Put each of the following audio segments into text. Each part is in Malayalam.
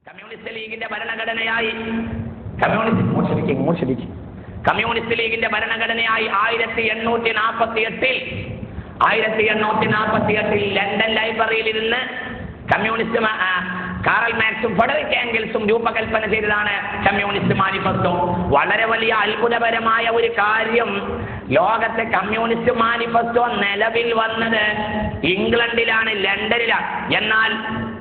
കമ്മ്യൂണിസ്റ്റ് ലീഗിന്റെ ഭരണഘടനയായി കമ്മ്യൂണിസ്റ്റ് ലീഗിന്റെ ഭരണഘടനയായി 1848 ലണ്ടൻ ലൈബ്രറിയിൽ ഇരുന്ന് കമ്മ്യൂണിസ്റ്റ് കാറൽ മാർക്സും ഫ്രെഡറിക് ഏംഗൽസും രൂപകൽപ്പന ചെയ്തതാണ് കമ്മ്യൂണിസ്റ്റ് മാനിഫെസ്റ്റോ. വളരെ വലിയ അത്ഭുതപരമായ ഒരു കാര്യം, ലോകത്തെ കമ്മ്യൂണിസ്റ്റ് മാനിഫെസ്റ്റോ നിലവിൽ വന്നത് ഇംഗ്ലണ്ടിലാണ്, ലണ്ടനിലാണ്. എന്നാൽ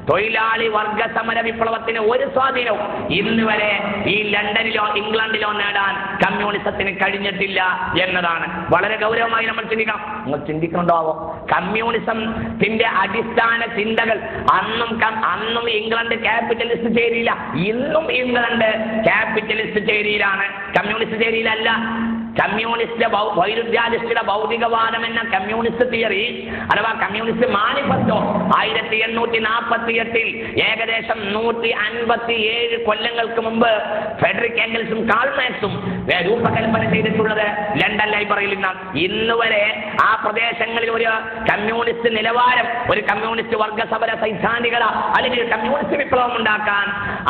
തൊഴിലാളി വർഗ സമര വിപ്ലവത്തിന് ഒരു സ്വാധീനവും ഇന്ന് വരെ ഈ ലണ്ടനിലോ ഇംഗ്ലണ്ടിലോ നേടാൻ കമ്മ്യൂണിസത്തിന് കഴിഞ്ഞിട്ടില്ല എന്നതാണ് വളരെ ഗൗരവമായി നമ്മൾ ചിന്തിക്കണം. നിങ്ങൾ ചിന്തിക്കണ്ടാവോ? കമ്മ്യൂണിസത്തിന്റെ അടിസ്ഥാന ചിന്തകൾ അന്നും ഇംഗ്ലണ്ട് ക്യാപിറ്റലിസ്റ്റ് ചേരിയില്ല, ഇന്നും ഇംഗ്ലണ്ട് ക്യാപിറ്റലിസ്റ്റ് ചേരിയിലാണ്, കമ്മ്യൂണിസ്റ്റ് ചേരിയിലല്ല. കമ്മ്യൂണിസ്റ്റ് വൈരുദ്ധ്യാധിഷ്ഠിത ഭൗതികവാദം എന്ന കമ്മ്യൂണിസ്റ്റ് തിയറി അഥവാ കമ്മ്യൂണിസ്റ്റ് മാനിഫെസ്റ്റോ 1848 ഏകദേശം 157 കൊല്ലങ്ങൾക്ക് മുമ്പ് ഫ്രെഡറിക് ഏംഗൽസും കാൾ മാർക്സും രൂപകൽപ്പന ചെയ്തിട്ടുള്ളത് ലണ്ടൻ ലൈബ്രറിയിൽ നിന്നാണ്. ഇന്ന് വരെ ആ പ്രദേശങ്ങളിൽ ഒരു കമ്മ്യൂണിസ്റ്റ് നിലവാരം, ഒരു കമ്മ്യൂണിസ്റ്റ് വർഗസമര സൈദ്ധാന്തികത അല്ലെങ്കിൽ കമ്മ്യൂണിസ്റ്റ് വിപ്ലവം ഉണ്ടാക്കാൻ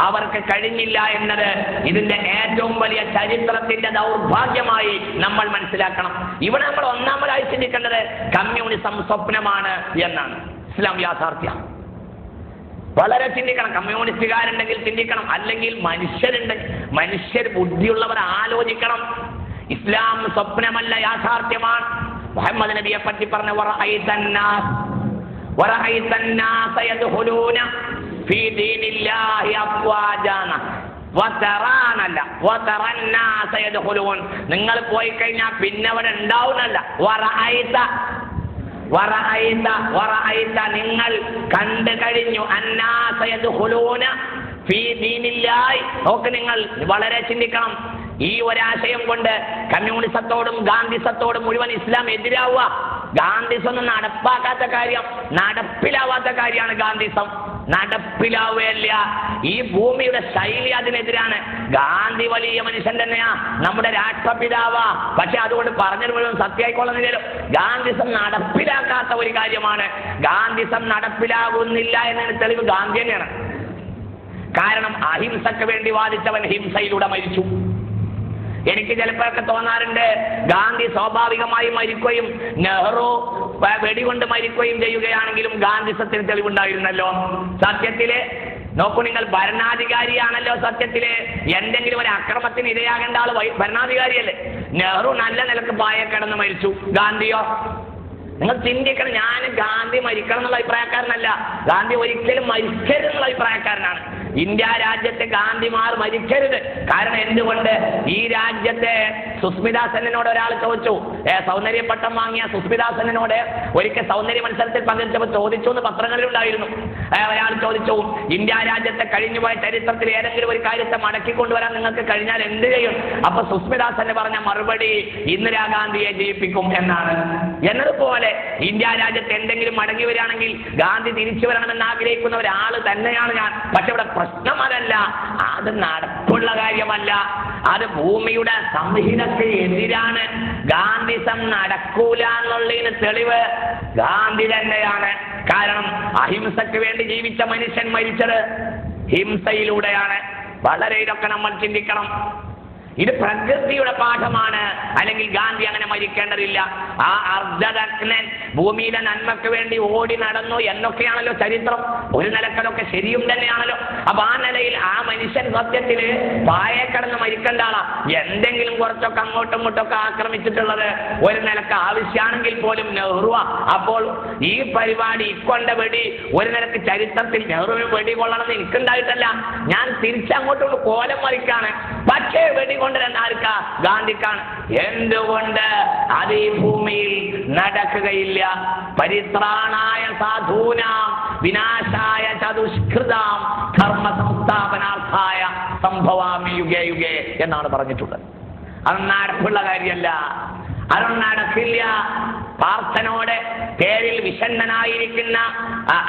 അവർക്ക് കഴിഞ്ഞില്ല എന്നത് ഇതിന്റെ ഏറ്റവും വലിയ ചരിത്രത്തിന്റെ ദൗർഭാഗ്യമായി നമ്മൾ മനസ്സിലാക്കണം. ഇവിടെ നമ്മൾ ഒന്നാമതായി ചിന്തിക്കേണ്ടത് കമ്മ്യൂണിസം സ്വപ്നമാണ് എന്നാണ്. ഇസ്ലാം യാഥാർത്ഥ്യം. വളരെ ചിന്തിക്കണം. കമ്മ്യൂണിസ്റ്റുകാരുണ്ടെങ്കിൽ ചിന്തിക്കണം, അല്ലെങ്കിൽ മനുഷ്യർ ബുദ്ധിയുള്ളവർ ആലോചിക്കണം. ഇസ്ലാം സ്വപ്നമല്ല, യാഥാർത്ഥ്യമാണ്. മുഹമ്മദ് നബിയെ പറ്റി പറഞ്ഞ നിങ്ങൾ പോയി കഴിഞ്ഞാൽ പിന്നെ അവിടെ ഉണ്ടാവുന്നല്ല. നിങ്ങൾ കണ്ടു കഴിഞ്ഞു. നോക്ക്, നിങ്ങൾ വളരെ ചിന്തിക്കണം. ഈ ഒരാശയം കൊണ്ട് കമ്മ്യൂണിസത്തോടും ഗാന്ധിസത്തോടും മുഴുവൻ ഇസ്ലാം എതിരാവുക. ഗാന്ധിസം ഒന്നും നടപ്പാക്കാത്ത കാര്യം, നടപ്പിലാവാത്ത കാര്യമാണ് ഗാന്ധിസം. നടപ്പിലാവുകയല്ല. ഈ ഭൂമിയുടെ ശൈലി അതിനെതിരാണ്. ഗാന്ധി വലിയ മനുഷ്യൻ തന്നെയാ, നമ്മുടെ രാഷ്ട്രപിതാവാ. പക്ഷെ അതുകൊണ്ട് പറഞ്ഞത് മുഴുവൻ സത്യമായിക്കൊള്ളുന്നില്ലല്ലോ. ഗാന്ധിസം നടപ്പിലാക്കാത്ത ഒരു കാര്യമാണ്. ഗാന്ധിസം നടപ്പിലാകുന്നില്ല എന്നതിന് തെളിവ് ഗാന്ധി തന്നെയാണ്. കാരണം അഹിംസക്ക് വേണ്ടി വാദിച്ചവൻ ഹിംസയിലൂടെ മരിച്ചു. എനിക്ക് ചിലപ്പോഴൊക്കെ തോന്നാറുണ്ട്, ഗാന്ധി സ്വാഭാവികമായി മരിക്കുകയും നെഹ്റു വെടികൊണ്ട് മരിക്കുകയും ചെയ്യുകയാണെങ്കിലും ഗാന്ധിസത്തിന് തെളിവുണ്ടായിരുന്നല്ലോ. സത്യത്തില് നോക്കൂ, നിങ്ങൾ ഭരണാധികാരിയാണല്ലോ. സത്യത്തില് എന്തെങ്കിലും ഒരു അക്രമത്തിന് ഇരയാകേണ്ട ആള് ഭരണാധികാരിയല്ലേ. നെഹ്റു നല്ല നിലക്ക് പായെ കിടന്ന് മരിച്ചു, ഗാന്ധിയോ? നിങ്ങൾ ചിന്തിക്കണം. ഞാൻ ഗാന്ധി മരിക്കണം എന്നുള്ള അഭിപ്രായക്കാരനല്ല, ഗാന്ധി ഒരിക്കലും മരിക്കരുത് എന്നുള്ള അഭിപ്രായക്കാരനാണ്. ഇന്ത്യ രാജ്യത്തെ ഗാന്ധിമാർ മരിക്കരുത്. കാരണം എന്തുകൊണ്ട്? ഈ രാജ്യത്തെ സുസ്മിതാ സെന്നിനോട് ഒരാൾ ചോദിച്ചു, സൗന്ദര്യ പട്ടം വാങ്ങിയ സുസ്മിതാ സെന്നിനോട് ഒരിക്കൽ സൗന്ദര്യ മത്സരത്തിൽ പങ്കെടുത്തപ്പോൾ ചോദിച്ചു എന്ന് പത്രങ്ങളിലുണ്ടായിരുന്നു. ഒരാൾ ചോദിച്ചു, ഇന്ത്യ രാജ്യത്തെ കഴിഞ്ഞുപോയ ചരിത്രത്തിൽ ഏതെങ്കിലും ഒരു കാര്യത്തെ മടക്കിക്കൊണ്ടുവരാൻ നിങ്ങൾക്ക് കഴിഞ്ഞാൽ എന്ത് ചെയ്യും? അപ്പൊ സുസ്മിതാ സെൻ പറഞ്ഞ മറുപടി ഇന്ദിരാഗാന്ധിയെ ജയിപ്പിക്കും എന്നാണ്. എന്നതുപോലെ ഇന്ത്യ രാജ്യത്ത് എന്തെങ്കിലും മടങ്ങി വരികയാണെങ്കിൽ ഗാന്ധി തിരിച്ചു വരണമെന്ന് ആഗ്രഹിക്കുന്ന ഒരാൾ തന്നെയാണ് ഞാൻ. പക്ഷെ ഇവിടെ പ്രശ്നം അതല്ല, അത് നടപ്പുള്ള കാര്യമല്ല, അത് ഭൂമിയുടെ സംഹിതക്ക് എതിരാണ്. ഗാന്ധിസം നടക്കൂല എന്നുള്ളതിന് തെളിവ് ഗാന്ധി തന്നെയാണ്. കാരണം അഹിംസക്ക് വേണ്ടി ജീവിച്ച മനുഷ്യൻ മരിച്ചത് ഹിംസയിലൂടെയാണ്. വളരെ ഇതൊക്കെ നമ്മൾ ചിന്തിക്കണം. ഇത് പ്രകൃതിയുടെ പാഠമാണ്. അല്ലെങ്കിൽ ഗാന്ധി അങ്ങനെ മരിക്കേണ്ടതില്ല. ആ അർദ്ധനഗ്നൻ ഭൂമിയിലെ നന്മയ്ക്ക് വേണ്ടി ഓടി നടന്നു എന്നൊക്കെയാണല്ലോ ചരിത്രം. ഒരു നിലക്കതൊക്കെ ശരിയും തന്നെയാണല്ലോ. അപ്പൊ ആ നിലയിൽ ആ മനുഷ്യൻ സത്യത്തില് പായെ കിടന്ന് മരിക്കേണ്ട ആളാ. എന്തെങ്കിലും കുറച്ചൊക്കെ അങ്ങോട്ടും ഇങ്ങോട്ടൊക്കെ ആക്രമിച്ചിട്ടുള്ളത് ഒരു നിലക്ക് ആവശ്യമാണെങ്കിൽ പോലും നെഹ്റു. അപ്പോൾ ഈ പരിപാടി ഇക്കൊണ്ട വെടി ഒരു നിലക്ക് ചരിത്രത്തിൽ നെഹ്റുവിന് വെടി കൊള്ളണമെന്ന് എനിക്കുണ്ടായിട്ടല്ല, ഞാൻ തിരിച്ചങ്ങോട്ടുള്ള കോലം മറിക്കാണ്. പക്ഷേ വെടി കൊണ്ടുവരാൻ ആർക്കാ? ഗാന്ധിക്കാണ്. എന്തുകൊണ്ട്? അത് ഈ ഭൂമിയിൽ നടക്കുകയില്ല. പരിത്രാണായ സാധൂനാം വിനാശായ ചതുഷ്കൃതാം ധർമ്മ സംസ്ഥാപനാർത്ഥായ സംഭവാമി യുഗേ യുഗേ എന്നാണ് പറഞ്ഞിട്ടുള്ളത്. അത് നടപ്പുള്ള കാര്യമല്ല, അതൊന്നും നടക്കില്ല. പാർത്ഥനോട്, പേരിൽ വിഷണ്ണനായിരിക്കുന്ന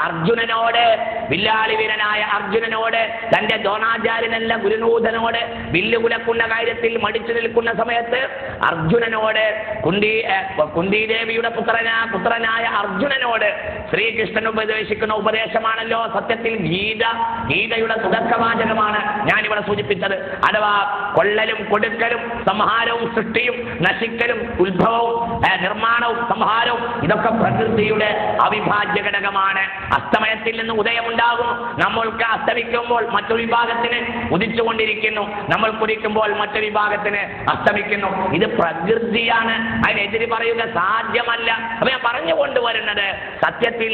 അർജുനനോട്, വില്ലാളി വീരനായ അർജുനനോട്, തന്റെ ദ്രോണാചാര്യനല്ല ഗുരുനൂതനോട് വില്ലുകുലക്കുന്ന കാര്യത്തിൽ മടിച്ചു നിൽക്കുന്ന സമയത്ത് അർജുനനോട്, കുന്തിദേവിയുടെ പുത്രനായ അർജുനനോട് ശ്രീകൃഷ്ണൻ ഉപദേശിക്കുന്ന ഉപദേശമാണല്ലോ സത്യത്തിൽ ഗീതയുടെ തുടക്കവാചകമാണ് ഞാനിവിടെ സൂചിപ്പിച്ചത്. അഥവാ കൊള്ളലും കൊടുക്കലും സംഹാരവും സൃഷ്ടിയും നശിക്കലും ഉത്ഭവവും നിർമ്മാണവും സംഹാരവും ഇതൊക്കെ പ്രകൃതിയുടെ അവിഭാജ്യ ഘടകമാണ്. അസ്തമയത്തിൽ നിന്ന് ഉദയമുണ്ടാകുന്നു. നമ്മൾക്ക് അസ്തമിക്കുമ്പോൾ മറ്റൊരു വിഭാഗത്തിന് ഉദിച്ചുകൊണ്ടിരിക്കുന്നു, നമ്മൾ കുടിക്കുമ്പോൾ മറ്റൊരു വിഭാഗത്തിന് അസ്തമിക്കുന്നു. ഇത് പ്രകൃതിയാണ്, അതിനെതിരെ പറയുക സാധ്യമല്ല. അപ്പൊ ഞാൻ പറഞ്ഞുകൊണ്ടുവരുന്നത് സത്യത്തിൽ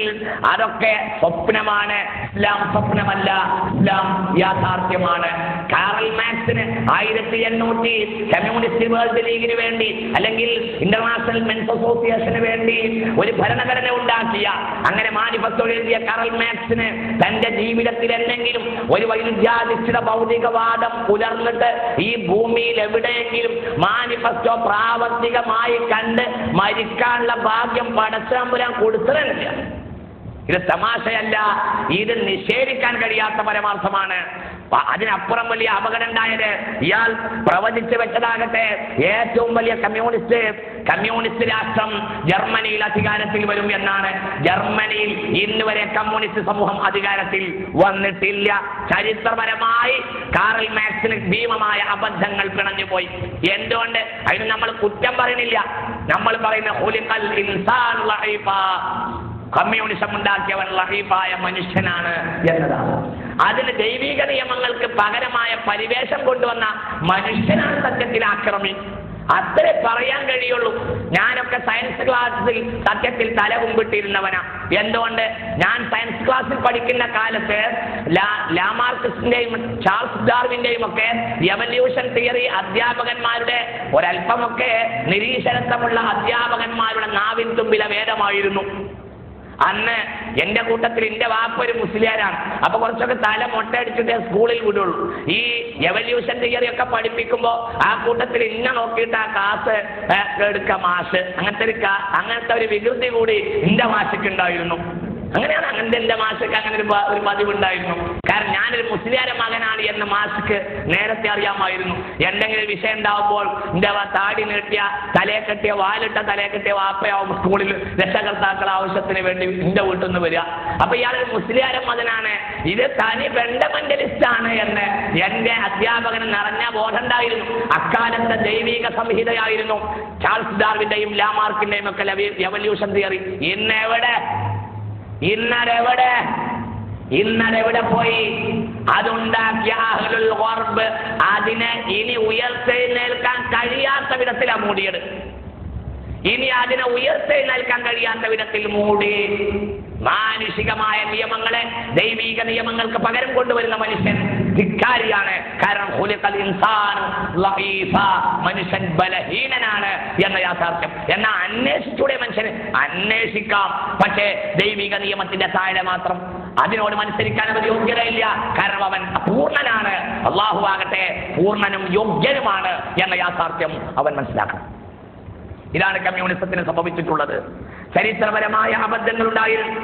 അതൊക്കെ സ്വപ്നമാണ്. ഇസ്ലാം സ്വപ്നമല്ല, ഇസ്ലാം യാഥാർത്ഥ്യമാണ്. കാറൽ മാക്സിന് 1800 കമ്മ്യൂണിസ്റ്റ് വേൾഡ് ലീഗിന് വേണ്ടി അല്ലെങ്കിൽ ഇന്റർനാഷണൽ മെൻസ് അസോസിയേഷന് വേണ്ടി ഒരു ഭരണഘടന ഉണ്ടാക്കിയ, അങ്ങനെ മാനിഫെസ്റ്റോ എഴുതിയ കാറൽ മാക്സിന് തന്റെ ജീവിതത്തിൽ എന്തെങ്കിലും ഒരു വൈരുദ്ധ്യാധിഷ്ഠിത ഭൗതികവാദം പുലർന്നിട്ട് ഈ ഭൂമിയിൽ എവിടെയെങ്കിലും മാനിഫെസ്റ്റോ പ്രാവർത്തികമായി കണ്ട് മരിക്കാനുള്ള ഭാഗ്യം പടച്ചതമ്പുരാൻ കൊടുത്തിട്ടില്ല. ഇത് തമാശയല്ല, ഇത് നിഷേധിക്കാൻ കഴിയാത്ത പരമാർത്ഥമാണ്. അതിനപ്പുറം വലിയ അപകടം ഉണ്ടായത് ഇയാൾ പ്രവചിച്ചു വെച്ചതാകട്ടെ ഏറ്റവും വലിയ കമ്മ്യൂണിസ്റ്റ് രാഷ്ട്രം ജർമ്മനിയിൽ അധികാരത്തിൽ വരും എന്നാണ്. ജർമ്മനിയിൽ ഇന്ന് വരെ കമ്മ്യൂണിസ്റ്റ് സമൂഹം അധികാരത്തിൽ വന്നിട്ടില്ല. ചരിത്രപരമായി കാറൽ മാക്സിന് ഭീമമായ അബദ്ധങ്ങൾ പിണഞ്ഞുപോയി. എന്തുകൊണ്ട്? അതിന് നമ്മൾ കുറ്റം പറയുന്നില്ല. നമ്മൾ പറയുന്ന ഖുലിഖൽ ഇൻസാനു ലഈഫാ, കമ്മ്യൂണിസം ഉണ്ടാക്കിയവൻ ലഹീഫായ മനുഷ്യനാണ് എന്നതാണ്. അതിന് ദൈവിക നിയമങ്ങൾക്ക് പകരമായ പരിവേഷം കൊണ്ടുവന്ന മനുഷ്യനാണ് സത്യത്തിൽ ആക്രമി. അത്രേ പറയാൻ കഴിയുള്ളൂ. ഞാനൊക്കെ സയൻസ് ക്ലാസ്സിൽ സത്യത്തിൽ തല കുമ്പിട്ടിരുന്നവനാ. എന്തുകൊണ്ട്? ഞാൻ സയൻസ് ക്ലാസ്സിൽ പഠിക്കുന്ന കാലത്ത് ലാമാർക്കിന്റെയും ചാൾസ് ഡാർവിന്റെയും ഒക്കെ എവല്യൂഷൻ തിയറി അധ്യാപകന്മാരുടെ ഒരല്പമൊക്കെ നിരീശ്വരത്വമുള്ള അധ്യാപകന്മാരുടെ നാവിൻ തുമ്പിലെ വേദമായിരുന്നു. അന്ന് എന്റെ കൂട്ടത്തിൽ എന്റെ വാപ്പ ഒരു മുസ്ലിയാരാണ്. അപ്പൊ കുറച്ചൊക്കെ തല മൊട്ടയടിച്ചിട്ടേ സ്കൂളിൽ വിടുള്ളൂ. ഈ എവല്യൂഷൻ തിയറി ഒക്കെ പഠിപ്പിക്കുമ്പോ ആ കൂട്ടത്തിൽ ഇന്ന നോക്കിയിട്ട് ആ ക്ലാസ് എടുക്ക മാഷ്, അങ്ങനത്തെ ഒരു വികൃതി കൂടി എന്റെ മാഷയ്ക്ക് ഉണ്ടായിരുന്നു. അങ്ങനെയാണ് എന്റെ മാഷക്ക് അങ്ങനെ ഒരു പതിവുണ്ടായിരുന്നു. കാരണം ഞാനൊരു മുസ്ലിയാരെ മകനാണ് എന്ന് മാഷക്ക് നേരത്തെ അറിയാമായിരുന്നു. എന്തെങ്കിലും വിഷയം ഉണ്ടാവുമ്പോൾ എന്റെ താടി നീട്ടിയ തലയെ കെട്ടിയ വാലിട്ട തലയെ കെട്ടിയ വാപ്പയാവും സ്കൂളിൽ രക്ഷകർത്താക്കൾ ആവശ്യത്തിന് വേണ്ടി എന്റെ വീട്ടിൽ നിന്ന് വരിക. അപ്പൊ ഇയാളൊരു മുസ്ലിയാരെ മകനാണ്, ഇത് തനി ഫണ്ടമെന്റലിസ്റ്റ് ആണ് എന്ന് എന്റെ അധ്യാപകന് നിറഞ്ഞ ബോധമുണ്ടായിരുന്നു. അക്കാലത്തെ ദൈവിക സംഹിതയായിരുന്നു ചാൾസ് ഡാർവിന്റെയും ലാമാർക്കിന്റെയും ഒക്കെ എവല്യൂഷൻ തിയറി. ഇന്നരെവിടെ പോയി? അതുണ്ടാക്കിയ അഹ്ലുൽ ഖർബ് അതിനെ ഇനി ഉയർത്തെഴുന്നേൽക്കാൻ കഴിയാത്ത വിധത്തിലാണ് മൂടിയത്. ഇനി അതിനെ ഉയർത്തെഴുന്നേൽക്കാൻ കഴിയാത്ത വിധത്തിൽ മൂടി. മാനുഷികമായ നിയമങ്ങളെ ദൈവിക നിയമങ്ങൾക്ക് പകരം കൊണ്ടുവരുന്ന മനുഷ്യൻ ധിക്കാരിയാണ്. കാരണം ഖുലിഖൽ ഇൻസാനു ലഈഫാ, മനുഷ്യൻ ബലഹീനനാണ് എന്ന യാഥാർത്ഥ്യം. എന്നാൽ അന്വേഷിച്ചൂടെ? മനുഷ്യന് അന്വേഷിക്കാം, പക്ഷേ ദൈവിക നിയമത്തിന്റെ താഴെ മാത്രം. അതിനോട് മത്സരിക്കാൻ അവന് യോഗ്യതയില്ല. കാരണം അവൻ അപൂർണനാണ്. അല്ലാഹു ആകട്ടെ പൂർണ്ണനും യോഗ്യനുമാണ് എന്ന യാഥാർത്ഥ്യം അവൻ മനസ്സിലാക്കണം. ഇതാണ് കമ്മ്യൂണിസത്തിന് സംഭവിച്ചിട്ടുള്ളത്. ചരിത്രപരമായ അബദ്ധങ്ങൾ ഉണ്ടായിരുന്നു.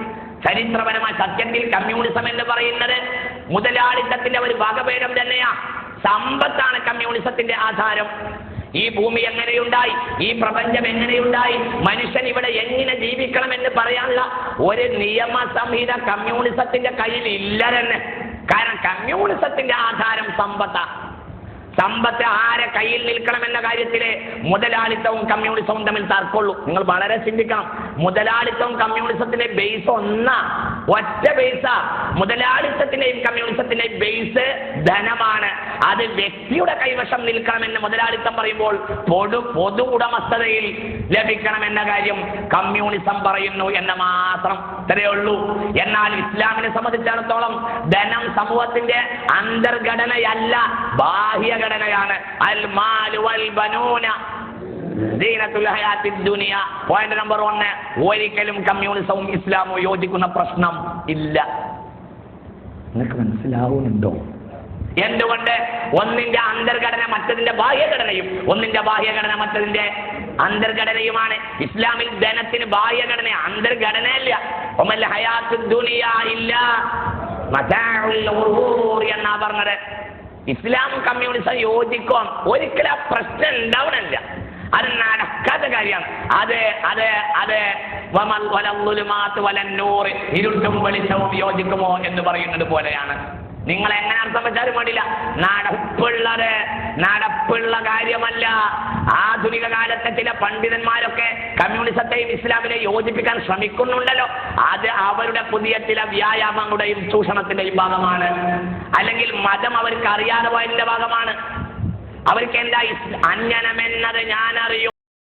ചരിത്രപരമായ സത്യത്തിൽ കമ്മ്യൂണിസം എന്ന് പറയുന്നത് മുതലാളിത്തത്തിന്റെ ഒരു വകഭേദം തന്നെയാ. സമ്പത്താണ് കമ്മ്യൂണിസത്തിന്റെ ആധാരം. ഈ ഭൂമി എങ്ങനെയുണ്ടായി, ഈ പ്രപഞ്ചം എങ്ങനെയുണ്ടായി, മനുഷ്യൻ ഇവിടെ എങ്ങനെ ജീവിക്കണം എന്ന് പറയാനുള്ള ഒരു നിയമസംഹിത കമ്മ്യൂണിസത്തിന്റെ കയ്യിൽ ഇല്ല തന്നെ. കാരണം കമ്മ്യൂണിസത്തിന്റെ ആധാരം സമ്പത്താ. സമ്പത്ത് ആരെ കയ്യിൽ നിൽക്കണമെന്ന കാര്യത്തിലെ മുതലാളിത്തവും കമ്മ്യൂണിസവും തമ്മിൽ തർക്കമുള്ളൂ. നിങ്ങൾ വളരെ ചിന്തിക്കണം. മുതലാളിത്തവും കമ്മ്യൂണിസത്തിന്റെ ബേസ് ഒന്നാ, ഒറ്റ ബേസാ. മുതലാളിത്തത്തിന്റെയും കമ്മ്യൂണിസത്തിന്റെയും ബേസ് ധനമാണ്. അത് വ്യക്തിയുടെ കൈവശം നിൽക്കണമെന്ന് മുതലാളിത്തം പറയുമ്പോൾ പൊതു ഉടമസ്ഥതയിൽ ലഭിക്കണമെന്ന കാര്യം കമ്മ്യൂണിസം പറയുന്നു എന്ന് മാത്രം. ഇത്രയേ ഉള്ളൂ. എന്നാൽ ഇസ്ലാമിനെ സംബന്ധിച്ചിടത്തോളം ധനം സമൂഹത്തിന്റെ അന്തർഘടനയല്ല, ബാഹ്യ ഘടനയാണ്. അൽ മാലു വൽ ബനൂന സീനത്തുൽ ഹയാത്തിദ് ദുനിയ. പോയിന്റ് നമ്പർ 1, ഒരിക്കലും കമ്മ്യൂണിസവും ഇസ്ലാമും യോജിക്കുന്ന പ്രശ്നം ഇല്ല. നിങ്ങൾക്ക് മനസ്സിലാവുന്നുണ്ടോ? എന്തുകൊണ്ട്? ഒന്നിന്റെ അന്തർഘടന മറ്റതിന്റെ ബാഹ്യഘടനയും, ഒന്നിന്റെ ബാഹ്യഘടന മറ്റതിന്റെ അന്തർഘടനയുമാണ്. ഇസ്ലാമിൽ ധനത്തിന് ബാഹ്യഘടന, അന്തർഘടനയല്ല. ഒമൽ ഹയാത്തു ദുനിയ ഇല്ലാ മതാഉൽ ഖുറൂർ എന്നാ പറഞ്ഞത്. ഇസ്ലാം കമ്മ്യൂണിസം യോജിക്കും, ഒരിക്കലും ആ പ്രശ്നം ഉണ്ടാവണില്ല. അത് നടക്കാത്ത കാര്യമാണ്. അത് ഇരുട്ടും വെളിച്ചവും യോജിക്കുമോ എന്ന് പറയുന്നത് പോലെയാണ്. നിങ്ങൾ എങ്ങനെ അർത്ഥം വെച്ചാലും വേണ്ടില്ല, നടപ്പുള്ള കാര്യമല്ല. ആധുനിക കാലത്തെ ചില പണ്ഡിതന്മാരൊക്കെ കമ്മ്യൂണിസത്തെയും ഇസ്ലാമിനെ യോജിപ്പിക്കാൻ ശ്രമിക്കുന്നുണ്ടല്ലോ, അത് അവരുടെ പുതിയ ചില വ്യായാമങ്ങളുടെയും ചൂഷണത്തിന്റെയും ഭാഗമാണ്. അല്ലെങ്കിൽ മതം അവർക്ക് അറിയാതെ പോയതിന്റെ ഭാഗമാണ്. അവർക്ക് എന്താ അഞ്ജനമെന്നത് ഞാൻ അറിയും.